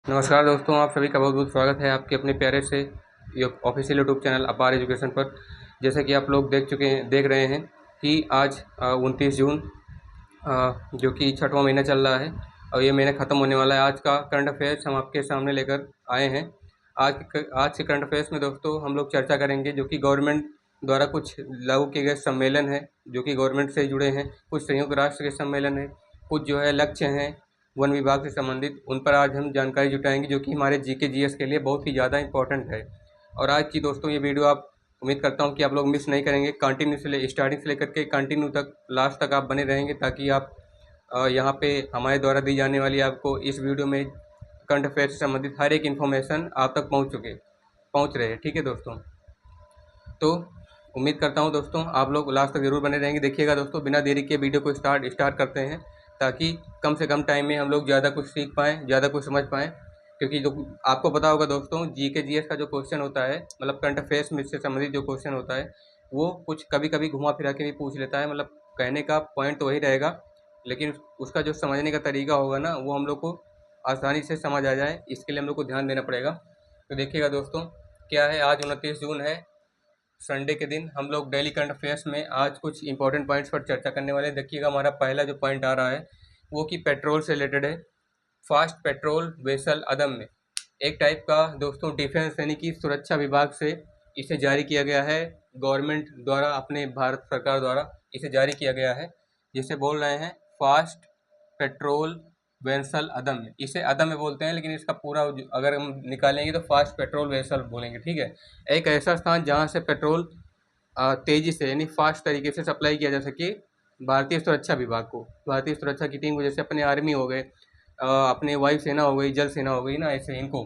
नमस्कार दोस्तों, आप सभी का बहुत बहुत स्वागत है आपके अपने प्यारे से ये ऑफिशियल यूट्यूब चैनल अपार एजुकेशन पर। जैसे कि आप लोग देख रहे हैं कि आज 29 जून जो कि छठवां महीना चल रहा है और ये महीना ख़त्म होने वाला है। आज का करंट अफेयर्स हम आपके सामने लेकर आए हैं। आज के करंट अफेयर्स में दोस्तों हम लोग चर्चा करेंगे जो कि गवर्नमेंट द्वारा कुछ लागू किए गए सम्मेलन हैं जो कि गवर्नमेंट से जुड़े हैं, कुछ संयुक्त राष्ट्र के सम्मेलन हैं, कुछ जो है लक्ष्य हैं वन विभाग से संबंधित, उन पर आज हम जानकारी जुटाएंगे जो कि हमारे जीके जीएस के लिए बहुत ही ज़्यादा इंपॉर्टेंट है। और आज की दोस्तों ये वीडियो आप उम्मीद करता हूँ कि आप लोग मिस नहीं करेंगे। कंटिन्यू से स्टार्टिंग से लेकर के कंटिन्यू तक लास्ट तक आप बने रहेंगे ताकि आप यहाँ पे हमारे द्वारा दी जाने वाली आपको इस वीडियो में करंट अफेयर से संबंधित हर एक इन्फॉर्मेशन आप तक पहुँच रहे हैं। ठीक है दोस्तों, तो उम्मीद करता हूँ दोस्तों आप लोग लास्ट तक ज़रूर बने रहेंगे। देखिएगा दोस्तों, बिना देरी के वीडियो को स्टार्ट करते हैं ताकि कम से कम टाइम में हम लोग ज़्यादा कुछ सीख पाएँ, ज़्यादा कुछ समझ पाएँ। क्योंकि जो आपको पता होगा दोस्तों, जीके जीएस का जो क्वेश्चन होता है, मतलब करंट अफेयर्स में से संबंधित जो क्वेश्चन होता है, वो कुछ कभी कभी घुमा फिरा के भी पूछ लेता है। मतलब कहने का पॉइंट तो वही रहेगा, लेकिन उसका जो समझने का तरीका होगा ना, वो हम लोग को आसानी से समझ आ जाए, इसके लिए हम लोग को ध्यान देना पड़ेगा। तो देखिएगा दोस्तों, क्या है, आज 29 जून है, संडे के दिन हम लोग डेली करंट अफेयर्स में आज कुछ इंपॉर्टेंट पॉइंट्स पर चर्चा करने वाले हैं। देखिएगा, हमारा पहला जो पॉइंट आ रहा है वो कि पेट्रोल से रिलेटेड है। फास्ट पेट्रोल वेसल अदम्य, एक टाइप का दोस्तों डिफेंस यानी कि सुरक्षा विभाग से इसे जारी किया गया है। गवर्नमेंट द्वारा, अपने भारत सरकार द्वारा इसे जारी किया गया है, जिसे बोल रहे हैं फास्ट पेट्रोल वेसल अदम्य। इसे अदम्य बोलते हैं, लेकिन इसका पूरा अगर हम निकालेंगे तो फास्ट पेट्रोल वेसल बोलेंगे। ठीक है, एक ऐसा स्थान जहाँ से पेट्रोल तेजी से यानी फास्ट तरीके से सप्लाई किया जा सके भारतीय सुरक्षा विभाग को, भारतीय सुरक्षा की टीम को, जैसे अपने आर्मी हो गए, अपने वायु सेना हो गई, जल सेना हो गई ना, ऐसे इनको।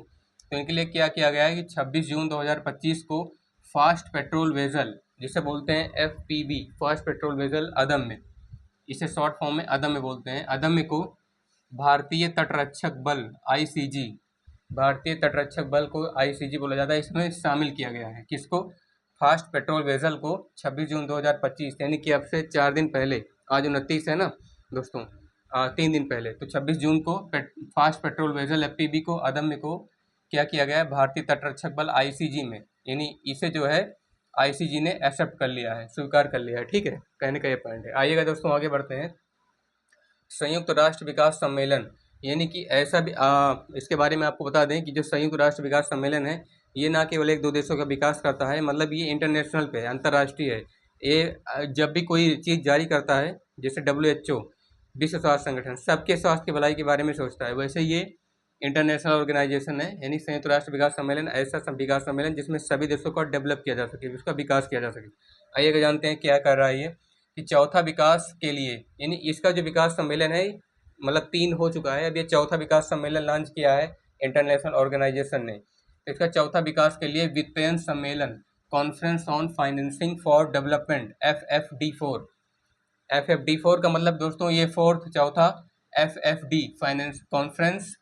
तो इनके लिए क्या किया गया है कि 26 जून 2025 को फास्ट पेट्रोल वेसल, जिसे बोलते हैं FPV, फास्ट पेट्रोल वेसल अदम्य, इसे शॉर्ट फॉर्म में अदम्य बोलते हैं, अदम्य को भारतीय तटरक्षक बल ICG, भारतीय तटरक्षक बल को ICG बोला जाता है, इसमें शामिल किया गया है। किसको? फास्ट पेट्रोल वेसल को 26 जून 2025 यानी कि अब से 4 दिन पहले, आज 29 है ना दोस्तों, 3 दिन पहले, तो 26 जून को फास्ट पेट्रोल वेसल FPV को, अदम्य को क्या किया गया है, भारतीय तटरक्षक बल ICG में, यानी इसे जो है ICG ने एक्सेप्ट कर लिया है, स्वीकार कर लिया है। ठीक है, कहने का ये पॉइंट है। आइएगा दोस्तों, आगे बढ़ते हैं। संयुक्त राष्ट्र विकास सम्मेलन, यानी कि ऐसा भी इसके बारे में आपको बता दें कि जो संयुक्त राष्ट्र विकास सम्मेलन है, ये ना केवल एक दो देशों का विकास करता है, मतलब ये इंटरनेशनल पे है, अंतर्राष्ट्रीय है। ये जब भी कोई चीज़ जारी करता है, जैसे WHO, विश्व स्वास्थ्य संगठन, सबके स्वास्थ्य की भलाई के बारे में सोचता है, वैसे ये इंटरनेशनल ऑर्गेनाइजेशन है, यानी संयुक्त राष्ट्र विकास सम्मेलन ऐसा विकास सम्मेलन जिसमें सभी देशों को डेवलप किया जा सके, उसका विकास किया जा सके। आइएगा जानते हैं क्या कर रहा है ये, कि चौथा विकास के लिए, यानी इसका जो विकास सम्मेलन है, मतलब 3 हो चुका है, अब ये चौथा विकास सम्मेलन लॉन्च किया है इंटरनेशनल ऑर्गेनाइजेशन ने। तो इसका चौथा विकास के लिए वित्तीय सम्मेलन, conference on financing for development, FFD4 का मतलब दोस्तों ये चौथा FFD, finance conference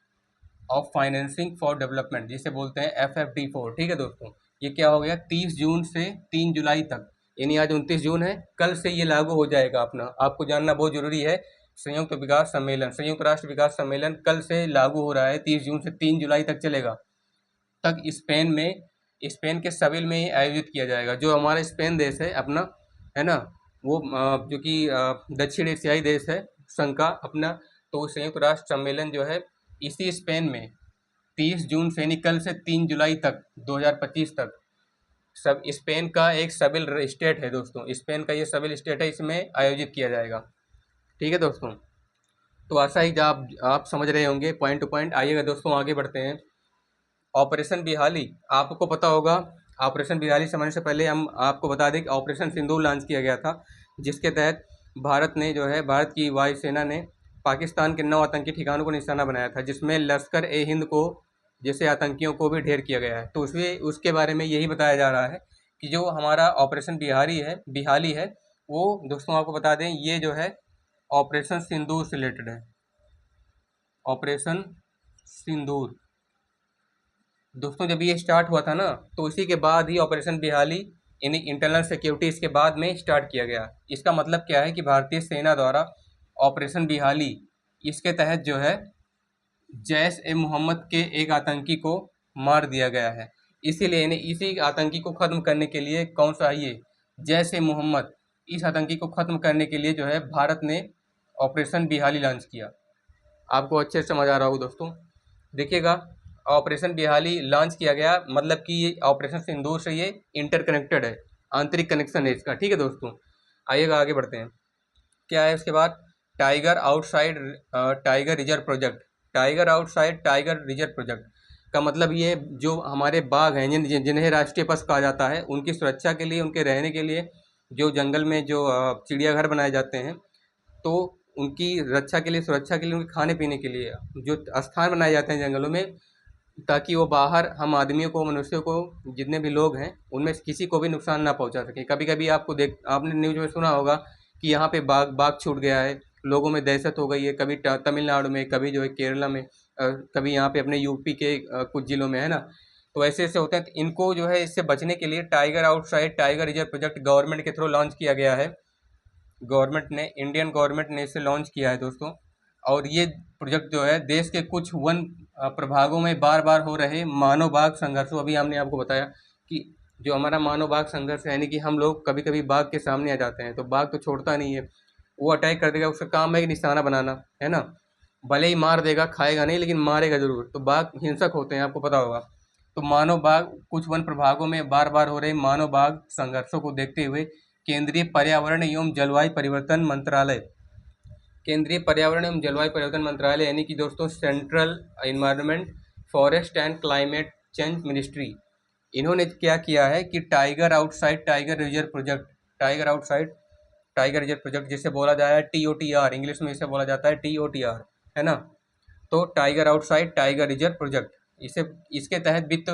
of financing for development, जिसे बोलते हैं FFD4। ठीक है दोस्तों, ये क्या हो गया, 30 जून से 3 जुलाई तक, यानी आज 29 जून है, कल से ये लागू हो जाएगा। आपको जानना बहुत जरूरी है, संयुक्त विकास सम्मेलन, संयुक्त राष्ट्र विकास सम्मेलन कल से लागू हो रहा है, 30 जून से 3 जुलाई तक चलेगा। तक स्पेन के सेविल में ही आयोजित किया जाएगा। जो हमारा स्पेन देश है अपना, है ना, वो जो कि दक्षिण एशियाई देश है संघ का अपना, तो संयुक्त राष्ट्र सम्मेलन जो है इसी स्पेन में 30 जून से कल से 3 जुलाई तक 2025 तक, सब स्पेन का एक सिविल स्टेट है दोस्तों, स्पेन का ये सिविल स्टेट है, इसमें आयोजित किया जाएगा। ठीक है दोस्तों, तो आशा ही आप समझ रहे होंगे पॉइंट टू पॉइंट। आइएगा दोस्तों, आगे बढ़ते हैं। ऑपरेशन बिहाली, आपको पता होगा, ऑपरेशन बिहाली समझने से पहले हम आपको बता दें कि ऑपरेशन सिंदूर लॉन्च किया गया था, जिसके तहत भारत ने जो है, भारत की वायुसेना ने पाकिस्तान के 9 आतंकी ठिकानों को निशाना बनाया था, जिसमें लश्कर ए हिंद को जैसे आतंकियों को भी ढेर किया गया है। तो उसके बारे में यही बताया जा रहा है कि जो हमारा ऑपरेशन बिहाली है, वो दोस्तों आपको बता दें, ये जो है ऑपरेशन सिंदूर से रिलेटेड है। ऑपरेशन सिंदूर दोस्तों जब ये स्टार्ट हुआ था ना, तो इसी के बाद ही ऑपरेशन बिहाली यानी इंटरनल सिक्योरिटी इसके बाद में स्टार्ट किया गया। इसका मतलब क्या है कि भारतीय सेना द्वारा ऑपरेशन बिहाली, इसके तहत जो है जैश ए मोहम्मद के एक आतंकी को मार दिया गया है। इसीलिए इन्हें इसी आतंकी को ख़त्म करने के लिए कौन सा ये जैश ए मोहम्मद, इस आतंकी को ख़त्म करने के लिए जो है भारत ने ऑपरेशन बिहाली लॉन्च किया। आपको अच्छे से समझ आ रहा होगा दोस्तों। देखिएगा, ऑपरेशन बिहाली लॉन्च किया गया, मतलब कि ये ऑपरेशन सिंदूर से ये इंटरकनेक्टेड है, आंतरिक कनेक्शन है इसका। ठीक है दोस्तों, आइएगा आगे बढ़ते हैं। क्या है उसके बाद, tiger outside tiger reserve project. Tiger outside tiger reserve project का मतलब ये, जो हमारे बाघ हैं जिन्हें राष्ट्रीय पशु कहा जाता है, उनकी सुरक्षा के लिए, उनके रहने के लिए जो जंगल में जो चिड़ियाघर बनाए जाते हैं, तो उनकी रक्षा के लिए, सुरक्षा के लिए, उनके खाने पीने के लिए जो स्थान बनाए जाते हैं जंगलों में, ताकि वो बाहर हम आदमियों को, मनुष्यों को, जितने भी लोग हैं उनमें से किसी को भी नुकसान ना पहुंचा सके। कभी कभी आपने न्यूज़ में सुना होगा कि यहाँ पे बाघ छूट गया है, लोगों में दहशत हो गई है, कभी तमिलनाडु में, कभी जो है केरला में, कभी यहाँ पे अपने यूपी के कुछ जिलों में, है ना। तो ऐसे ऐसे होते हैं, तो इनको जो है इससे बचने के लिए tiger outside tiger reserve project government के थ्रू लॉन्च किया गया है। गवर्नमेंट ने, इंडियन गवर्नमेंट ने इसे लॉन्च किया है दोस्तों। और ये प्रोजेक्ट जो है देश के कुछ वन प्रभागों में बार बार हो रहे मानव बाघ संघर्षों, अभी हमने आपको बताया कि जो हमारा मानव बाघ संघर्ष है, यानी कि हम लोग कभी कभी बाघ के सामने आ जाते हैं, तो बाघ तो छोड़ता नहीं है, वो अटैक कर देगा, उसका काम है कि निशाना बनाना, है ना। भले ही मार देगा, खाएगा नहीं, लेकिन मारेगा जरूर। तो बाघ हिंसक होते हैं, आपको पता होगा। तो मानव बाघ, कुछ वन प्रभागों में बार बार हो रहे मानव बाघ संघर्षों को देखते हुए केंद्रीय पर्यावरण एवं जलवायु परिवर्तन मंत्रालय, केंद्रीय पर्यावरण एवं जलवायु परिवर्तन मंत्रालय यानी कि दोस्तों central environment, forest and climate change ministry, इन्होंने क्या किया है कि tiger outside tiger reserve project, tiger outside tiger reserve project जिसे बोला जाता है TOTR, इंग्लिश में इसे बोला जाता है TOTR, है ना। तो tiger outside tiger reserve project, इसे, इसके तहत वित्त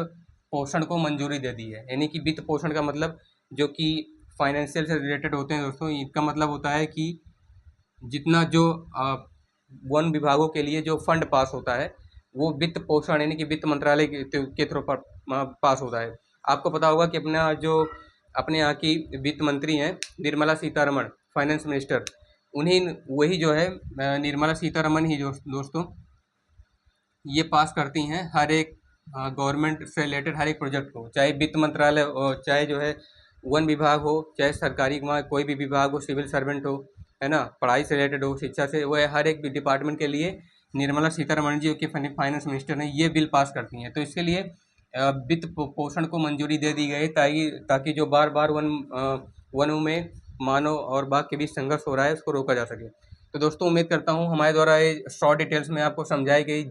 पोषण को मंजूरी दे दी है। यानी कि वित्त पोषण का मतलब जो कि फाइनेंशियल से रिलेटेड होते हैं दोस्तों, इनका मतलब होता है कि जितना जो वन विभागों के लिए जो फंड पास होता है, वो वित्त पोषण यानी कि वित्त मंत्रालय के थ्रू पर पास होता है। आपको पता होगा कि अपने यहाँ की वित्त मंत्री हैं निर्मला सीतारमण, फाइनेंस मिनिस्टर, उन्हीं, वही जो है निर्मला सीतारमण ही जो दोस्तों ये पास करती हैं हर एक गवर्नमेंट से रिलेटेड हर एक प्रोजेक्ट को, चाहे वित्त मंत्रालय हो, चाहे जो है वन विभाग हो, चाहे सरकारी कोई भी विभाग हो, सिविल सर्वेंट हो, है ना, पढ़ाई से रिलेटेड हो, शिक्षा से, वो हर एक डिपार्टमेंट के लिए निर्मला सीतारमण जी के फाइनेंस मिनिस्टर ने ये बिल पास करती हैं। तो इसके लिए वित्त पोषण को मंजूरी दे दी गई, ताकि जो बार बार वनों में मानव और बाघ के बीच संघर्ष हो रहा है उसको रोका जा सके। तो दोस्तों उम्मीद करता हूँ हमारे द्वारा ये शॉर्ट डिटेल्स में आपको समझाई गई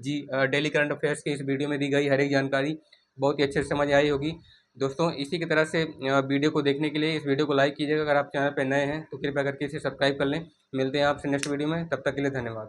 डेली करंट अफेयर्स की इस वीडियो में दी गई हर एक जानकारी बहुत ही अच्छे से समझ आई होगी। दोस्तों इसी की तरह से वीडियो को देखने के लिए इस वीडियो को लाइक कीजिएगा। अगर आप चैनल पर नए हैं तो कृपया करके इसे सब्सक्राइब कर लें। मिलते हैं आपसे नेक्स्ट वीडियो में, तब तक के लिए धन्यवाद।